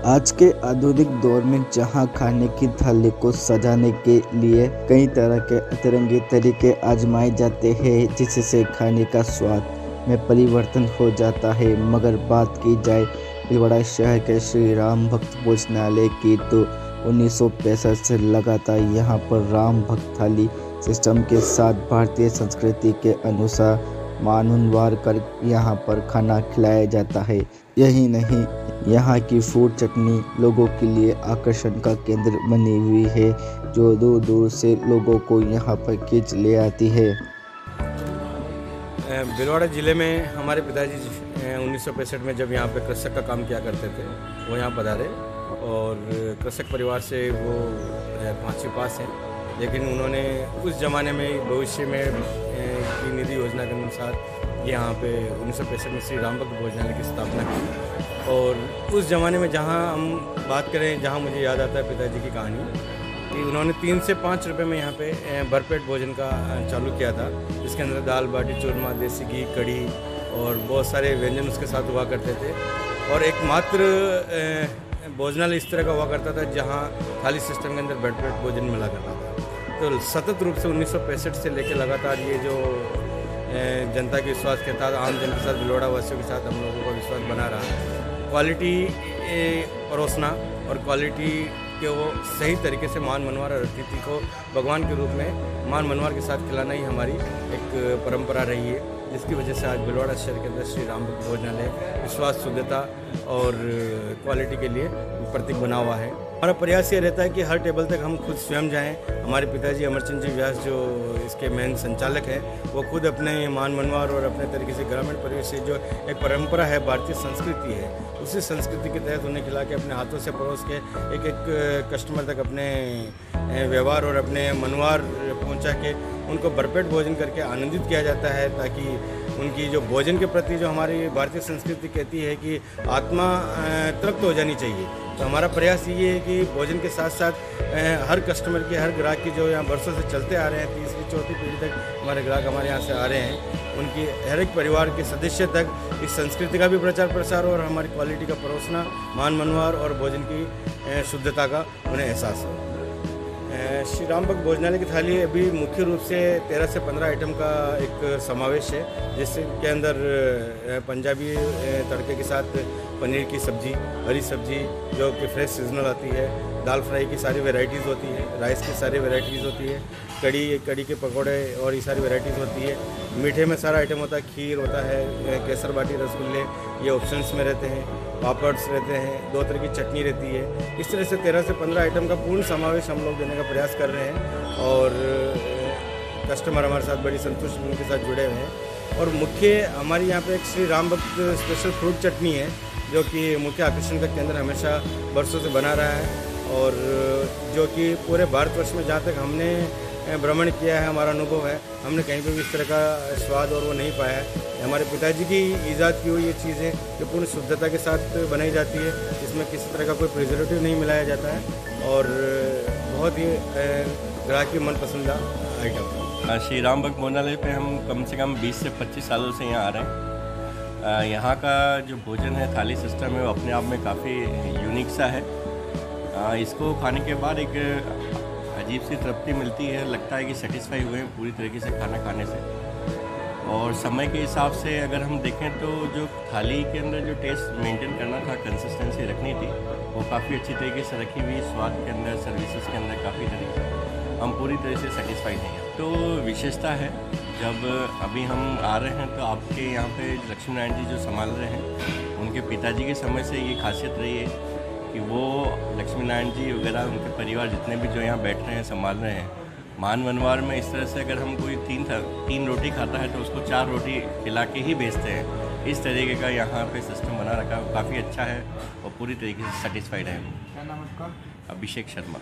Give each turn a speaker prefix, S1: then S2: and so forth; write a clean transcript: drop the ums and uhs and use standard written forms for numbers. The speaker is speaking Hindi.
S1: आज के आधुनिक दौर में जहां खाने की थाली को सजाने के लिए कई तरह के अतरंगी तरीके आजमाए जाते हैं, जिससे खाने का स्वाद में परिवर्तन हो जाता है। मगर बात की जाए भीलवाड़ा शहर के श्री राम भक्त भोजनालय की, तो 1965 से लगातार यहां पर राम भक्त थाली सिस्टम के साथ भारतीय संस्कृति के अनुसार मानवार कर यहाँ पर खाना खिलाया जाता है। यही नहीं, यहाँ की फूड चटनी लोगों के लिए आकर्षण का केंद्र बनी हुई है, जो दूर दूर से लोगों को यहाँ पर खींच ले आती है।
S2: भीलवाड़ा ज़िले में हमारे पिताजी 1965 में जब यहाँ पे कृषक का काम किया करते थे, वो यहाँ पधारे और कृषक परिवार से वो 5वीं पास हैं, लेकिन उन्होंने उस ज़माने में भविष्य में की निधि योजना के अनुसार यहाँ पे 1965 में श्री राम भक्त भोजनालय की स्थापना की। और उस ज़माने में जहाँ हम बात करें, जहाँ मुझे याद आता है पिताजी की कहानी कि उन्होंने 3 से 5 रुपए में यहाँ पे भरपेट भोजन का चालू किया था, जिसके अंदर दाल बाटी चूरमा, देसी घी, कढ़ी और बहुत सारे व्यंजन उसके साथ हुआ करते थे। और एकमात्र भोजनालय इस तरह का हुआ करता था जहाँ थाली सिस्टम के अंदर भरपेट भोजन मिला करता था। तो सतत रूप से 1965 से लेकर लगातार ये जो जनता के विश्वास के साथ, आम जन के साथ, भीलवाड़ा वासियों के साथ हम लोगों का विश्वास बना रहा। क्वालिटी परोसना और क्वालिटी के वो सही तरीके से मान मनवार और अतिथि को भगवान के रूप में मान मनवार के साथ खिलाना ही हमारी एक परंपरा रही है, जिसकी वजह से आज भीलवाड़ा शहर के अंदर श्री राम भक्त भोजनालय विश्वास, शुद्धता और क्वालिटी के लिए प्रतीक बना हुआ है। हमारा प्रयास ये रहता है कि हर टेबल तक हम खुद स्वयं जाएं। हमारे पिताजी अमरचंद जी व्यास जो इसके मेन संचालक हैं, वो खुद अपने मान मनवार और अपने तरीके से ग्रामीण परिवेश से जो एक परंपरा है, भारतीय संस्कृति है, उसी संस्कृति के तहत उन्हें खिला के अपने हाथों से परोस के एक एक कस्टमर तक अपने व्यवहार और अपने मनवार पहुंचा के उनको भरपेट भोजन करके आनंदित किया जाता है, ताकि उनकी जो भोजन के प्रति जो हमारी भारतीय संस्कृति कहती है कि आत्मा तृप्त हो जानी चाहिए। तो हमारा प्रयास ये है कि भोजन के साथ साथ हर कस्टमर की, हर ग्राहक की जो यहाँ बरसों से चलते आ रहे हैं, 3री 4थी पीढ़ी तक हमारे ग्राहक हमारे यहाँ से आ रहे हैं, उनकी हर एक परिवार के सदस्य तक इस संस्कृति का भी प्रचार प्रसार और हमारी क्वालिटी का परोसना, मान मनवार और भोजन की शुद्धता का उन्हें एहसास हो। श्री राम भक्त भोजनालय की थाली अभी मुख्य रूप से 13 से 15 आइटम का एक समावेश है, जिसके अंदर पंजाबी तड़के के साथ पनीर की सब्ज़ी, हरी सब्ज़ी जो कि फ्रेश सीजनल आती है, दाल फ्राई की सारी वैरायटीज़ होती है, राइस की सारी वैरायटीज़ होती है, कड़ी के पकौड़े और ये सारी वैरायटीज़ होती है। मीठे में सारा आइटम होता है, खीर होता है, केसर बाटी, रसगुल्ले ये ऑप्शंस में रहते हैं, पापड्स रहते हैं, 2 तरह की चटनी रहती है। इस तरह से 13 से 15 आइटम का पूर्ण समावेश हम लोग देने का प्रयास कर रहे हैं और कस्टमर हमारे साथ बड़ी संतुष्ट उनके साथ जुड़े हुए हैं। और मुख्य हमारी यहाँ पे एक श्री राम भक्त स्पेशल फ्रूट चटनी है, जो कि मुख्य आकर्षण का केंद्र हमेशा वर्षों से बना रहा है और जो कि पूरे भारतवर्ष में जहाँ तक हमने भ्रमण किया है, हमारा अनुभव है, हमने कहीं पर भी इस तरह का स्वाद और वो नहीं पाया है। हमारे पिताजी की ईजाद की हुई ये चीज़ें जो पूर्ण शुद्धता के साथ बनाई जाती है, इसमें किसी तरह का कोई प्रिजर्वेटिव नहीं मिलाया जाता है और बहुत ही ग्राहक की मनपसंदा आइटम।
S3: श्री राम भक्त भोजनालय पे हम कम से कम 20 से 25 सालों से यहाँ आ रहे हैं। यहाँ का जो भोजन है, थाली सिस्टम है, वो अपने आप में काफ़ी यूनिक सा है। इसको खाने के बाद एक अजीब सी तृप्ति मिलती है, लगता है कि सेटिस्फाई हुए हैं पूरी तरीके से खाना खाने से। और समय के हिसाब से अगर हम देखें तो जो थाली के अंदर जो टेस्ट मेंटेन करना था, कंसिस्टेंसी रखनी थी, वो काफ़ी अच्छी तरीके से रखी हुई। स्वाद के अंदर, सर्विसेज के अंदर काफ़ी तरीके से हम पूरी तरह से सेटिस्फाइड हैं। तो विशेषता है, जब अभी हम आ रहे हैं तो आपके यहाँ पे लक्ष्मी नारायण जी जो संभाल रहे हैं, उनके पिताजी के समय से ये खासियत रही है कि वो लक्ष्मी नारायण जी वगैरह उनके परिवार जितने भी जो यहाँ बैठ रहे हैं, संभाल रहे हैं, मान मनवार में इस तरह से अगर हम कोई 3 रोटी खाता है तो उसको 4 रोटी खिला के ही भेजते हैं। इस तरीके का यहाँ पे सिस्टम बना रखा है, काफ़ी अच्छा है और पूरी तरीके से सेटिस्फाइड है।
S4: क्या नाम है आपका?
S3: अभिषेक शर्मा।